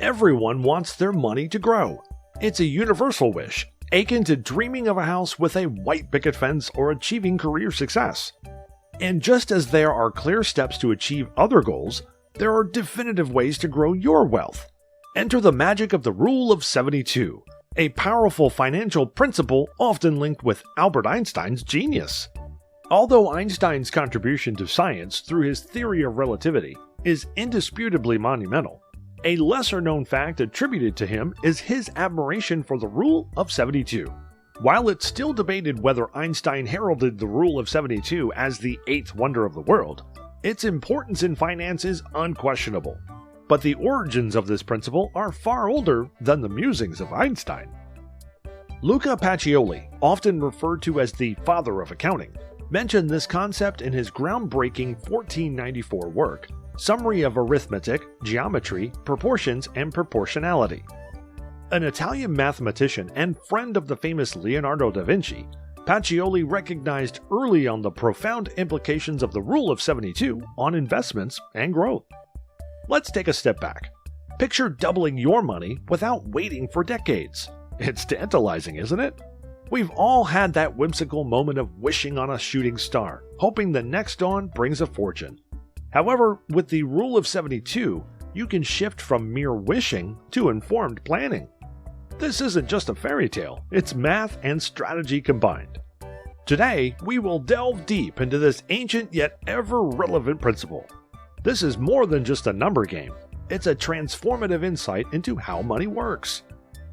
Everyone wants their money to grow. It's a universal wish, akin to dreaming of a house with a white picket fence or achieving career success. And just as there are clear steps to achieve other goals, there are definitive ways to grow your wealth. Enter the magic of the Rule of 72, a powerful financial principle often linked with Albert Einstein's genius. Although Einstein's contribution to science through his theory of relativity is indisputably monumental, a lesser-known fact attributed to him is his admiration for the Rule of 72. While it's still debated whether Einstein heralded the Rule of 72 as the eighth wonder of the world, its importance in finance is unquestionable. But the origins of this principle are far older than the musings of Einstein. Luca Pacioli, often referred to as the father of accounting, mentioned this concept in his groundbreaking 1494 work, Summary of Arithmetic, Geometry, Proportions, and Proportionality. An Italian mathematician and friend of the famous Leonardo da Vinci, Pacioli recognized early on the profound implications of the Rule of 72 on investments and growth. Let's take a step back. Picture doubling your money without waiting for decades. It's tantalizing, isn't it? We've all had that whimsical moment of wishing on a shooting star, hoping the next dawn brings a fortune. However, with the Rule of 72, you can shift from mere wishing to informed planning. This isn't just a fairy tale, it's math and strategy combined. Today, we will delve deep into this ancient yet ever-relevant principle. This is more than just a number game, it's a transformative insight into how money works.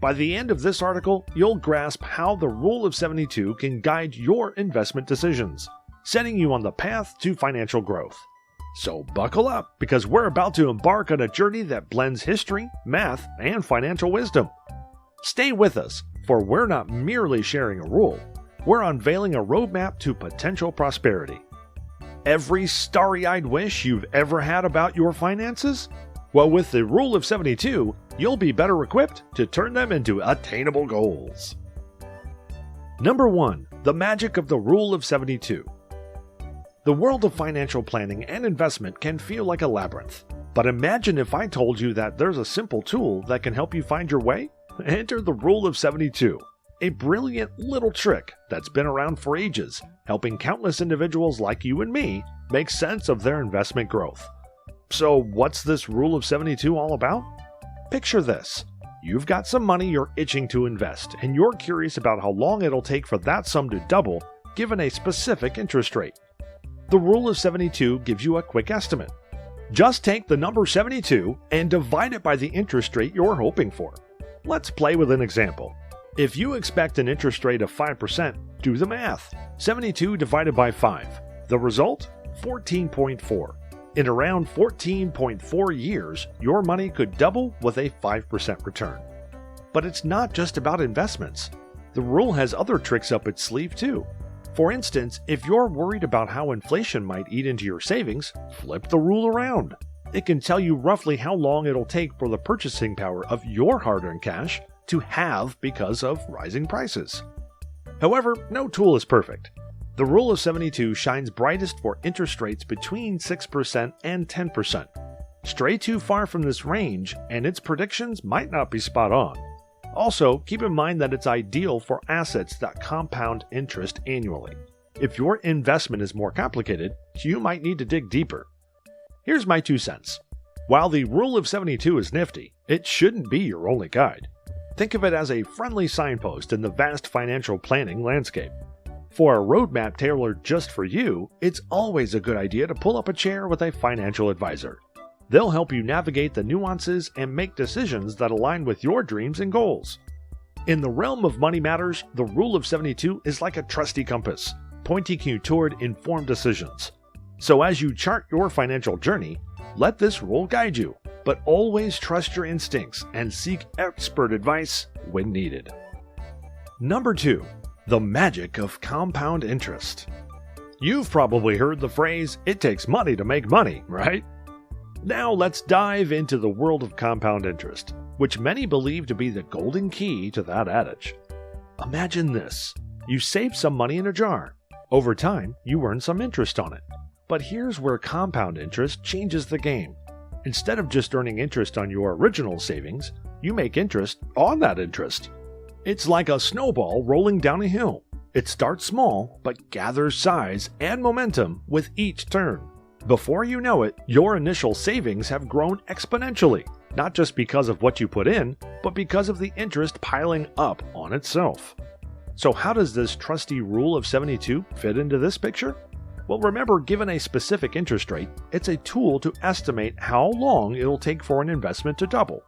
By the end of this article, you'll grasp how the Rule of 72 can guide your investment decisions, setting you on the path to financial growth. So buckle up, because we're about to embark on a journey that blends history, math, and financial wisdom. Stay with us, for we're not merely sharing a rule, we're unveiling a roadmap to potential prosperity. Every starry-eyed wish you've ever had about your finances? Well, with the Rule of 72, you'll be better equipped to turn them into attainable goals. Number 1. The magic of the Rule of 72. The world of financial planning and investment can feel like a labyrinth. But imagine if I told you that there's a simple tool that can help you find your way? Enter the Rule of 72, a brilliant little trick that's been around for ages, helping countless individuals like you and me make sense of their investment growth. So what's this Rule of 72 all about? Picture this. You've got some money you're itching to invest, and you're curious about how long it'll take for that sum to double given a specific interest rate. The Rule of 72 gives you a quick estimate. Just take the number 72 and divide it by the interest rate you're hoping for. Let's play with an example. If you expect an interest rate of 5%, do the math. 72 divided by 5. The result? 14.4. In around 14.4 years, your money could double with a 5% return. But it's not just about investments. The rule has other tricks up its sleeve too. For instance, if you're worried about how inflation might eat into your savings, flip the rule around. It can tell you roughly how long it'll take for the purchasing power of your hard-earned cash to halve because of rising prices. However, no tool is perfect. The Rule of 72 shines brightest for interest rates between 6% and 10%. Stray too far from this range, and its predictions might not be spot on. Also, keep in mind that it's ideal for assets that compound interest annually. If your investment is more complicated, you might need to dig deeper. Here's my 2 cents. While the Rule of 72 is nifty, it shouldn't be your only guide. Think of it as a friendly signpost in the vast financial planning landscape. For a roadmap tailored just for you, it's always a good idea to pull up a chair with a financial advisor. They'll help you navigate the nuances and make decisions that align with your dreams and goals. In the realm of money matters, the Rule of 72 is like a trusty compass, pointing you toward informed decisions. So as you chart your financial journey, let this rule guide you, but always trust your instincts and seek expert advice when needed. Number 2. The magic of compound interest. You've probably heard the phrase, "It takes money to make money," right? Now let's dive into the world of compound interest, which many believe to be the golden key to that adage. Imagine this. You save some money in a jar. Over time, you earn some interest on it. But here's where compound interest changes the game. Instead of just earning interest on your original savings, you make interest on that interest. It's like a snowball rolling down a hill. It starts small, but gathers size and momentum with each turn. Before you know it, your initial savings have grown exponentially, not just because of what you put in, but because of the interest piling up on itself. So how does this trusty rule of 72 fit into this picture? Well, remember, given a specific interest rate, it's a tool to estimate how long it'll take for an investment to double.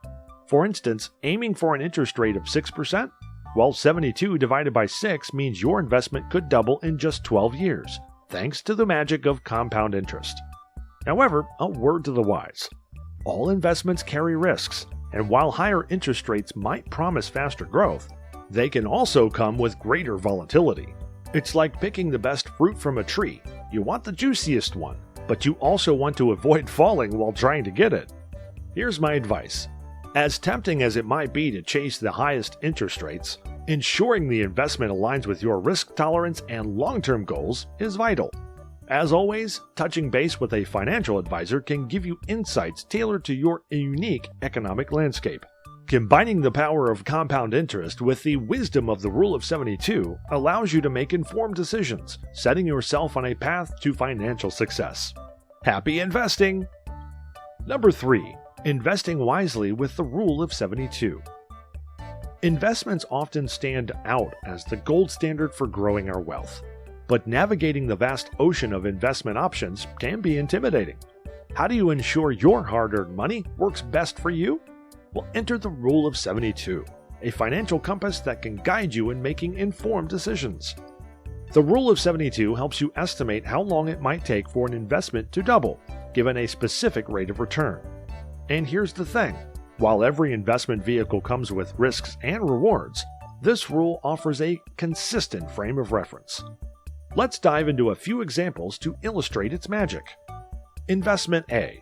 For instance, aiming for an interest rate of 6%, well, 72 divided by 6 means your investment could double in just 12 years, thanks to the magic of compound interest. However, a word to the wise. All investments carry risks, and while higher interest rates might promise faster growth, they can also come with greater volatility. It's like picking the best fruit from a tree. You want the juiciest one, but you also want to avoid falling while trying to get it. Here's my advice. As tempting as it might be to chase the highest interest rates, ensuring the investment aligns with your risk tolerance and long-term goals is vital. As always, touching base with a financial advisor can give you insights tailored to your unique economic landscape. Combining the power of compound interest with the wisdom of the Rule of 72 allows you to make informed decisions, setting yourself on a path to financial success. Happy investing! Number 3. Investing wisely with the Rule of 72. Investments often stand out as the gold standard for growing our wealth. But navigating the vast ocean of investment options can be intimidating. How do you ensure your hard-earned money works best for you? Well, enter the Rule of 72, a financial compass that can guide you in making informed decisions. The Rule of 72 helps you estimate how long it might take for an investment to double, given a specific rate of return. And here's the thing. While every investment vehicle comes with risks and rewards, this rule offers a consistent frame of reference. Let's dive into a few examples to illustrate its magic. Investment A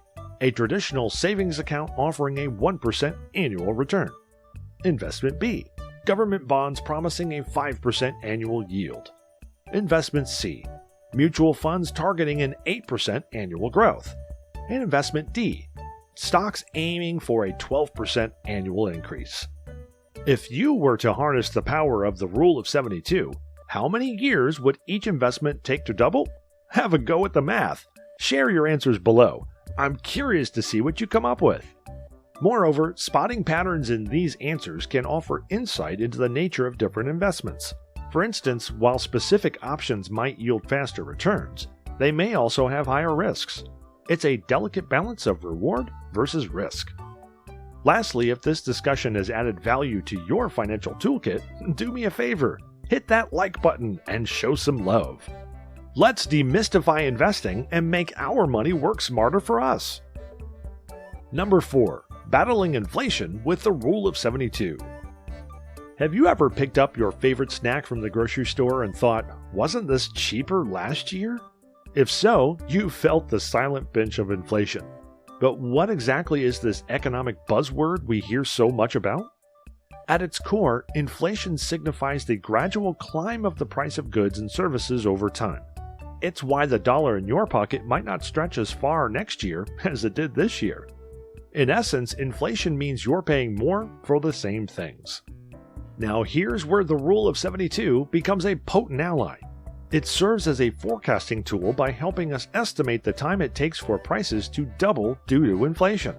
traditional savings account offering a 1% annual return. Investment B, government bonds promising a 5% annual yield. Investment C, mutual funds targeting an 8% annual growth. And Investment D, stocks aiming for a 12% annual increase. If you were to harness the power of the Rule of 72, how many years would each investment take to double? Have a go at the math. Share your answers below. I'm curious to see what you come up with. Moreover, spotting patterns in these answers can offer insight into the nature of different investments. For instance, while specific options might yield faster returns, they may also have higher risks. It's a delicate balance of reward versus risk. Lastly, if this discussion has added value to your financial toolkit, do me a favor. Hit that like button and show some love. Let's demystify investing and make our money work smarter for us. Number 4. Battling inflation with the Rule of 72. Have you ever picked up your favorite snack from the grocery store and thought, wasn't this cheaper last year? If so, you felt the silent pinch of inflation. But what exactly is this economic buzzword we hear so much about? At its core, inflation signifies the gradual climb of the price of goods and services over time. It's why the dollar in your pocket might not stretch as far next year as it did this year. In essence, inflation means you're paying more for the same things. Now here's where the Rule of 72 becomes a potent ally. It serves as a forecasting tool by helping us estimate the time it takes for prices to double due to inflation.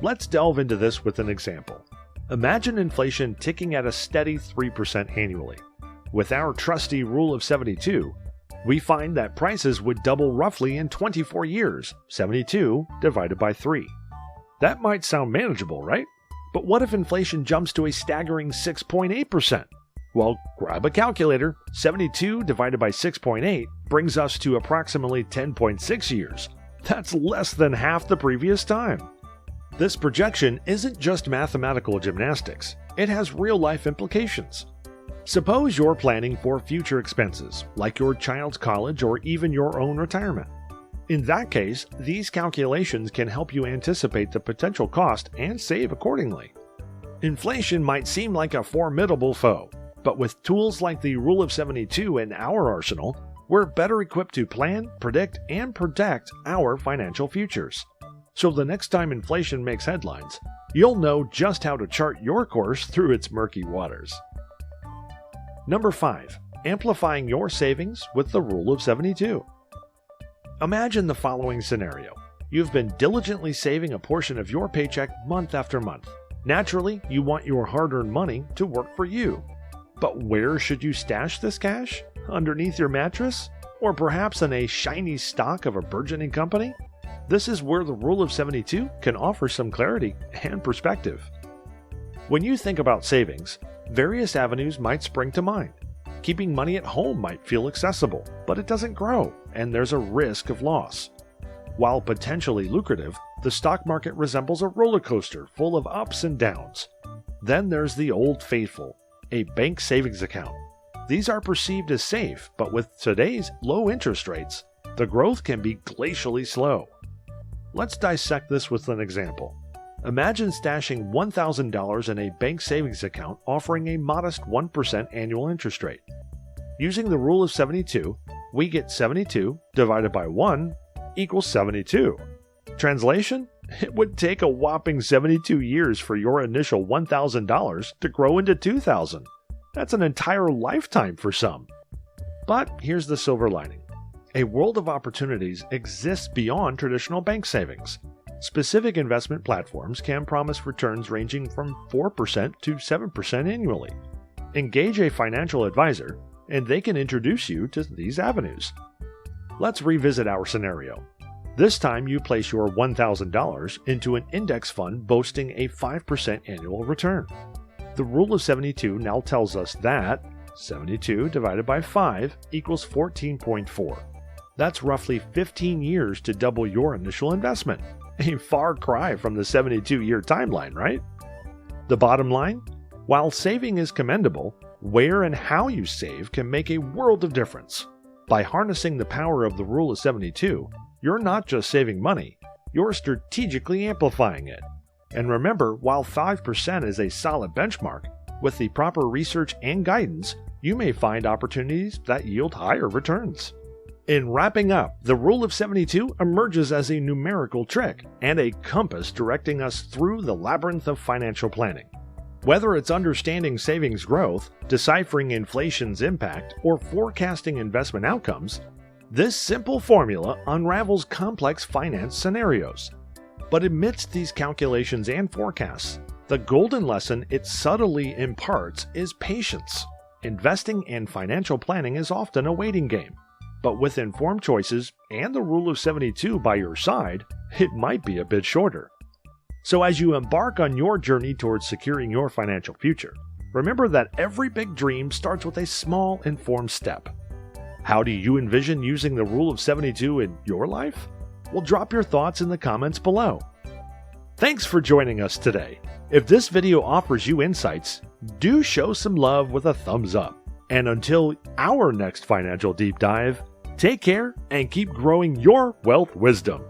Let's delve into this with an example. Imagine inflation ticking at a steady 3% annually. With our trusty Rule of 72, we find that prices would double roughly in 24 years, 72 divided by 3. That might sound manageable, right? But what if inflation jumps to a staggering 6.8%? Well, grab a calculator. 72 divided by 6.8 brings us to approximately 10.6 years. That's less than half the previous time. This projection isn't just mathematical gymnastics. It has real-life implications. Suppose you're planning for future expenses, like your child's college or even your own retirement. In that case, these calculations can help you anticipate the potential cost and save accordingly. Inflation might seem like a formidable foe, but with tools like the Rule of 72 in our arsenal, we're better equipped to plan, predict, and protect our financial futures. so the next time inflation makes headlines, you'll know just how to chart your course through its murky waters. Number 5. Amplifying your savings with the Rule of 72. Imagine the following scenario. You've been diligently saving a portion of your paycheck month after month. Naturally, you want your hard-earned money to work for you. But where should you stash this cash? Underneath your mattress? Or perhaps in a shiny stock of a burgeoning company? This is where the Rule of 72 can offer some clarity and perspective. When you think about savings, various avenues might spring to mind. Keeping money at home might feel accessible, but it doesn't grow, and there's a risk of loss. While potentially lucrative, the stock market resembles a roller coaster full of ups and downs. Then there's the old faithful, a bank savings account. These are perceived as safe, but with today's low interest rates, the growth can be glacially slow. Let's dissect this with an example. Imagine stashing $1,000 in a bank savings account offering a modest 1% annual interest rate. Using the Rule of 72, we get 72 divided by 1 equals 72. Translation? It would take a whopping 72 years for your initial $1,000 to grow into $2,000. That's an entire lifetime for some. But here's the silver lining. A world of opportunities exists beyond traditional bank savings. Specific investment platforms can promise returns ranging from 4% to 7% annually. Engage a financial advisor, and they can introduce you to these avenues. Let's revisit our scenario. This time you place your $1,000 into an index fund boasting a 5% annual return. The Rule of 72 now tells us that 72 divided by 5 equals 14.4. That's roughly 15 years to double your initial investment. A far cry from the 72-year timeline, right? The bottom line? While saving is commendable, where and how you save can make a world of difference. By harnessing the power of the Rule of 72, you're not just saving money, you're strategically amplifying it. And remember, while 5% is a solid benchmark, with the proper research and guidance, you may find opportunities that yield higher returns. In wrapping up, the Rule of 72 emerges as a numerical trick and a compass directing us through the labyrinth of financial planning. Whether it's understanding savings growth, deciphering inflation's impact, or forecasting investment outcomes, this simple formula unravels complex finance scenarios. But amidst these calculations and forecasts, the golden lesson it subtly imparts is patience. Investing and financial planning is often a waiting game. But with informed choices and the Rule of 72 by your side, it might be a bit shorter. So as you embark on your journey towards securing your financial future, remember that every big dream starts with a small informed step. How do you envision using the Rule of 72 in your life? Well, drop your thoughts in the comments below. Thanks for joining us today. If this video offers you insights, do show some love with a thumbs up. And until our next financial deep dive, take care and keep growing your wealth wisdom.